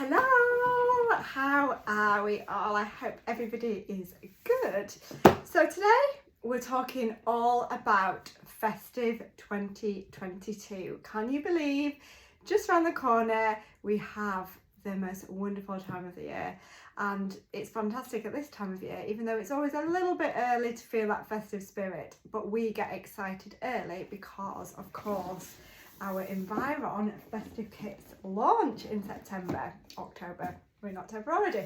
Hello, how are we all? I hope everybody is good. So today we're talking all about Festive 2022. Can you believe just around the corner we have the most wonderful time of the year, and it's fantastic at this time of year, even though it's always a little bit early to feel that festive spirit, but we get excited early because of course our Environ festive kits launch in October. We're in October already.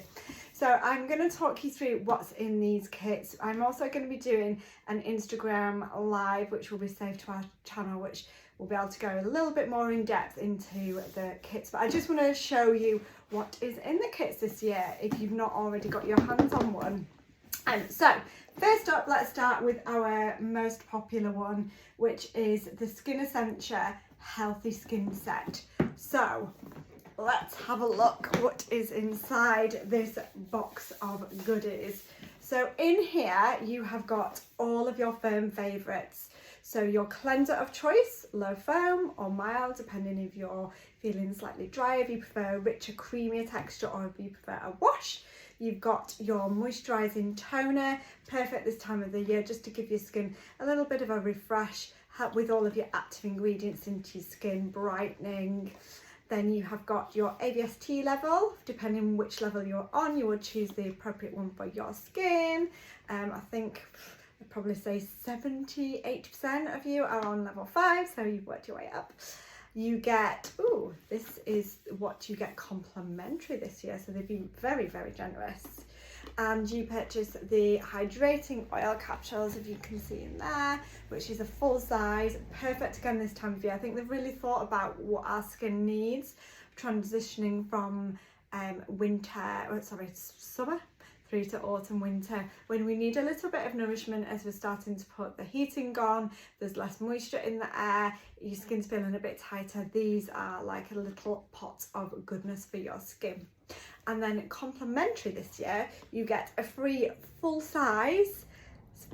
So I'm going to talk you through what's in these kits. I'm also going to be doing an Instagram live, which will be saved to our channel, which we'll be able to go a little bit more in depth into the kits. But I just want to show you what is in the kits this year if you've not already got your hands on one. So first up, let's start with our most popular one, which is the Essentia Healthy Skin Set. So let's have a look what is inside this box of goodies. So in here you have got all of your foam favourites. So your cleanser of choice, low foam or mild, depending if you're feeling slightly dry, if you prefer a richer, creamier texture, or if you prefer a wash. You've got your moisturising toner, perfect this time of the year just to give your skin a little bit of a refresh, help with all of your active ingredients into your skin, brightening. Then you have got your ABST level. Depending on which level you're on, you would choose the appropriate one for your skin. I think I'd probably say 78% of you are on level 5, so you've worked your way up. You get, this is what you get complimentary this year, so they've been very, very generous. And you purchase the hydrating oil capsules, if you can see in there, which is a full size, perfect again this time of year. I think they've really thought about what our skin needs, transitioning from summer through to autumn, winter, when we need a little bit of nourishment as we're starting to put the heating on, there's less moisture in the air, your skin's feeling a bit tighter. These are like a little pot of goodness for your skin. And then complimentary this year, you get a free full-size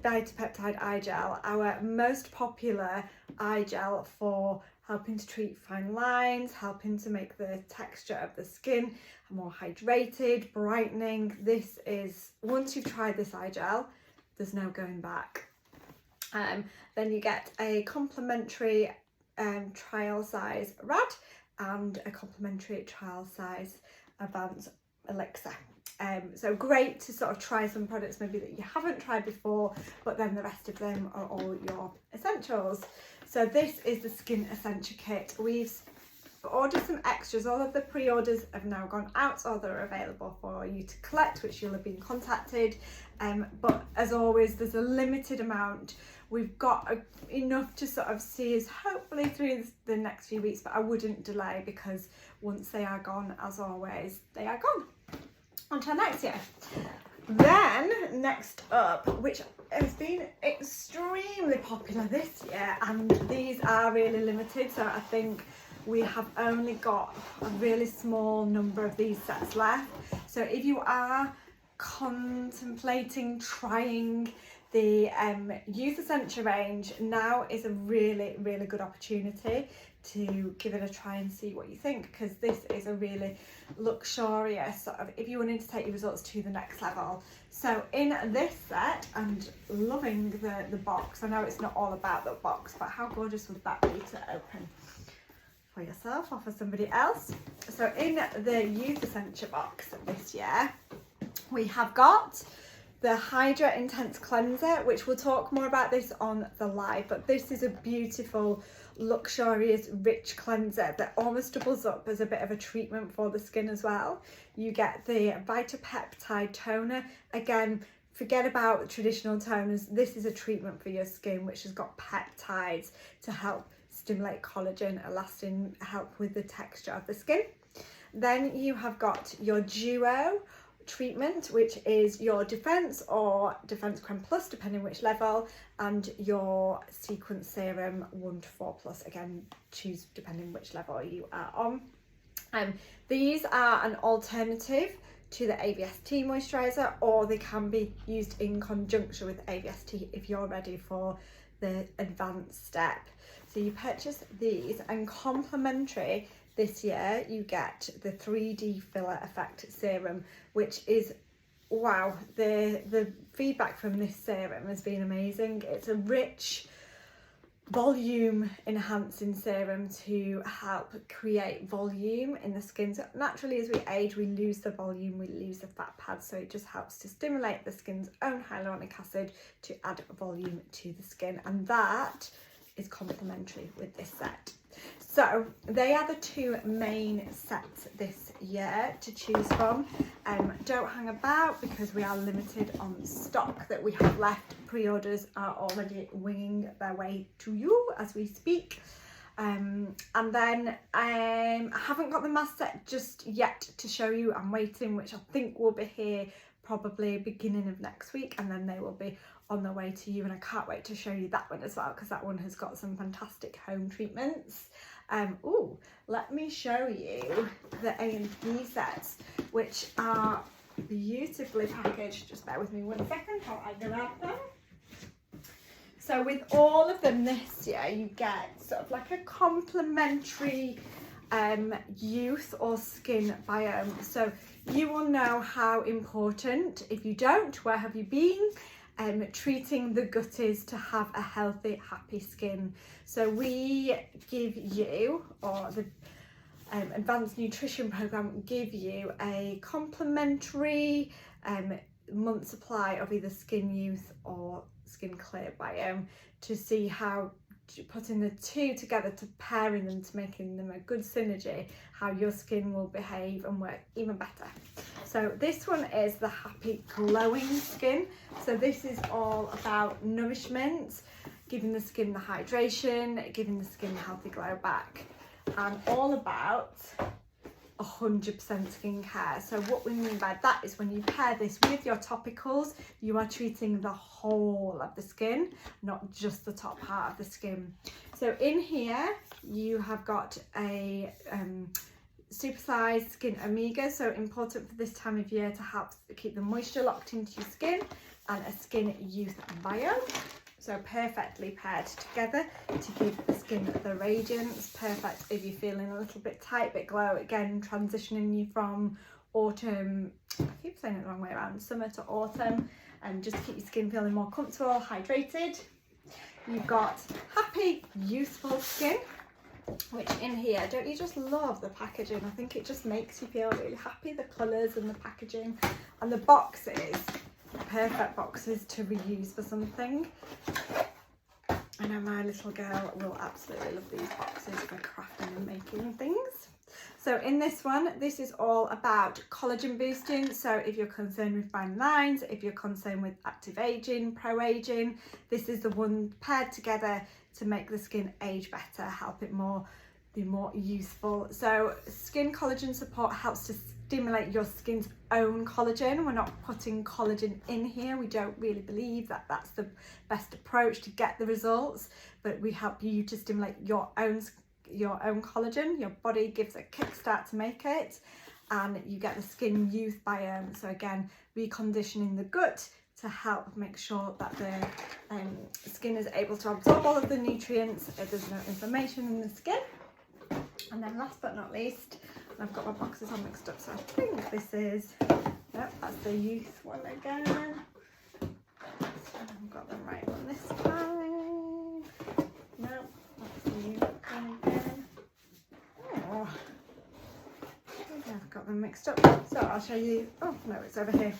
Vitapeptide eye gel, our most popular eye gel for helping to treat fine lines, helping to make the texture of the skin more hydrated, brightening. This is, once you've tried this eye gel, there's no going back. Then you get a complimentary trial size rad and a complimentary trial size advanced elixir. So great to sort of try some products maybe that you haven't tried before, but then the rest of them are all your essentials. So this is the Skin Essentia kit. We've ordered some extras. All of the pre-orders have now gone out, or they're available for you to collect, which you'll have been contacted. But as always, there's a limited amount. We've got enough to sort of see us hopefully through the next few weeks, but I wouldn't delay, because once they are gone, as always, they are gone. On to next year. Then next up, which has been extremely popular this year, and these are really limited, so I think we have only got a really small number of these sets left. So if you are contemplating trying the Youth Essentia range, now is a really, really good opportunity to give it a try and see what you think, because this is a really luxurious sort of, if you wanted to take your results to the next level. So in this set, and loving the box, I know it's not all about the box, but how gorgeous would that be to open for yourself or for somebody else? So in the Youth Essentia box this year, we have got the Hydra Intense Cleanser, which we'll talk more about this on the live, but this is a beautiful, luxurious, rich cleanser that almost doubles up as a bit of a treatment for the skin as well. You get the Vitapeptide toner. Again, forget about traditional toners. This is a treatment for your skin, which has got peptides to help stimulate collagen, elastin, help with the texture of the skin. Then you have got your Duo treatment, which is your Defense or Defense Creme Plus, depending which level, and your Sequence Serum 1 to 4 Plus, again choose depending which level you are on. These are an alternative to the ABST moisturiser, or they can be used in conjunction with ABST if you're ready for the advanced step. So you purchase these, and complimentary this year you get the 3D filler effect serum, which is, wow, the feedback from this serum has been amazing. It's a rich volume enhancing serum to help create volume in the skin. So naturally, as we age, we lose the volume, we lose the fat pads, so it just helps to stimulate the skin's own hyaluronic acid to add volume to the skin, and that is complementary with this set. So they are the two main sets this year to choose from. Don't hang about because we are limited on stock that we have left. Pre-orders are already winging their way to you as we speak. And then I haven't got the mask set just yet to show you. I'm waiting, which I think will be here probably beginning of next week, and then they will be on their way to you, and I can't wait to show you that one as well because that one has got some fantastic home treatments. Let me show you the AMD sets, which are beautifully packaged. Just bear with me 1 second while I grab them. So with all of them this year, you get sort of like a complimentary youth or skin biome. So you will know how important, if you don't, where have you been? Treating the gut is to have a healthy, happy skin. So we give you, or the Advanced Nutrition Programme give you a complimentary month supply of either Skin Youth or Skin Clear Biome to see how, putting the two together, to pairing them, to making them a good synergy, how your skin will behave and work even better. So this one is the Happy Glowing Skin. So this is all about nourishment, giving the skin the hydration, giving the skin a healthy glow back, and all about 100% skincare. So what we mean by that is when you pair this with your topicals, you are treating the whole of the skin, not just the top part of the skin. So in here you have got a supersized skin omega, so important for this time of year to help keep the moisture locked into your skin, and a skin youth bio, so perfectly paired together to give the skin the radiance. Perfect if you're feeling a little bit tight, bit glow, again transitioning you from autumn, I keep saying it the wrong way around, summer to autumn, and just keep your skin feeling more comfortable, hydrated. You've got Happy Youthful Skin, which in here, don't you just love the packaging? I think it just makes you feel really happy, the colours and the packaging, and the boxes, perfect boxes to reuse for something. I know my little girl will absolutely love these boxes for crafting and making things. So in this one, this is all about collagen boosting. So if you're concerned with fine lines, if you're concerned with active aging, pro-aging, this is the one paired together to make the skin age better, help it be more youthful. So skin collagen support helps to stimulate your skin's own collagen. We're not putting collagen in here. We don't really believe that that's the best approach to get the results, but we help you to stimulate your own collagen. Your body gives a kickstart to make it, and you get the skin youth biome. So again, reconditioning the gut to help make sure that the skin is able to absorb all of the nutrients, there's no inflammation in the skin. And then last but not least, I've got my boxes all mixed up, so I think this is, nope, that's the youth one again. So I've got them right one this time. Nope, that's the youth one again. Oh, I've got them mixed up. So I'll show you, oh no, it's over here.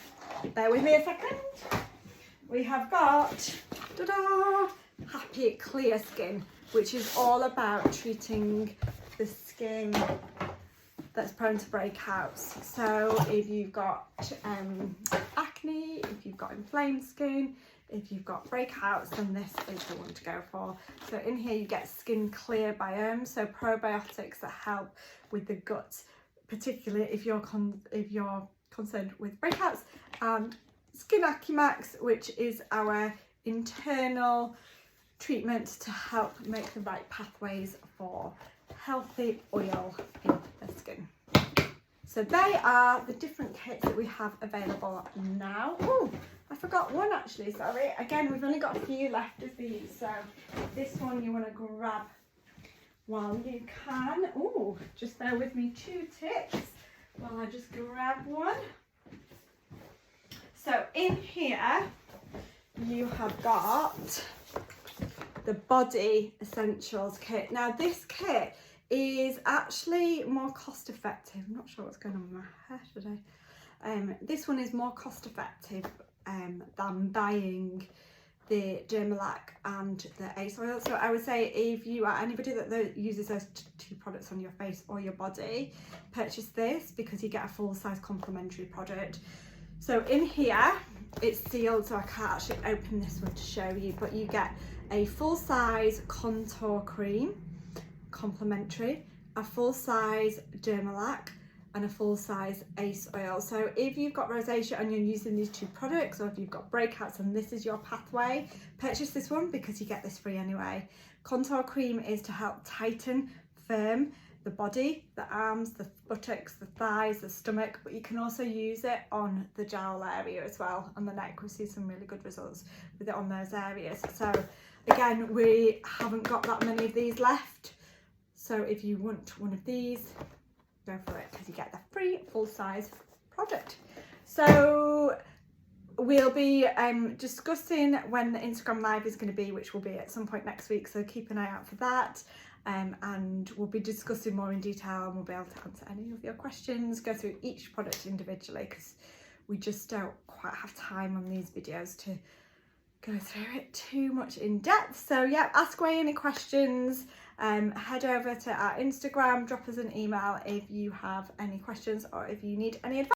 Bear with me a second. We have got, ta-da, Happy Clear Skin, which is all about treating the skin that's prone to breakouts. So if you've got acne, if you've got inflamed skin, if you've got breakouts, then this is the one to go for. So in here you get Skin Clear Biome, so probiotics that help with the gut, particularly if you're concerned with breakouts, and Skin Acumax, which is our internal treatment to help make the right pathways for healthy oil in the skin. So they are the different kits that we have available now. Oh, I forgot one actually, sorry. Again, we've only got a few left of these, so this one you want to grab while you can. Oh, just bear with me 2 ticks while I just grab one. So in here you have got the Body Essentials kit. Now this kit is actually more cost effective. I'm not sure what's going on with my hair today. This one is more cost effective than buying the Dermalac and the Ace Oil. So I would say if you are anybody that uses those 2 products on your face or your body, purchase this because you get a full size complementary product. So in here it's sealed, so I can't actually open this one to show you, but you get a full size contour cream complementary, a full size Dermalac and a full size Ace Oil. So if you've got rosacea and you're using these 2 products, or if you've got breakouts and this is your pathway, purchase this one because you get this free anyway. Contour cream is to help tighten, firm the body, the arms, the buttocks, the thighs, the stomach, but you can also use it on the jowl area as well, on the neck. We've seen some really good results with it on those areas. So again, we haven't got that many of these left, so if you want one of these, go for it because you get the free full-size product. So we'll be discussing when the Instagram live is going to be, which will be at some point next week, so keep an eye out for that. And we'll be discussing more in detail, and we'll be able to answer any of your questions, go through each product individually, because we just don't quite have time on these videos to go through it too much in depth. So yeah, ask away any questions. Head over to our Instagram, drop us an email if you have any questions or if you need any advice.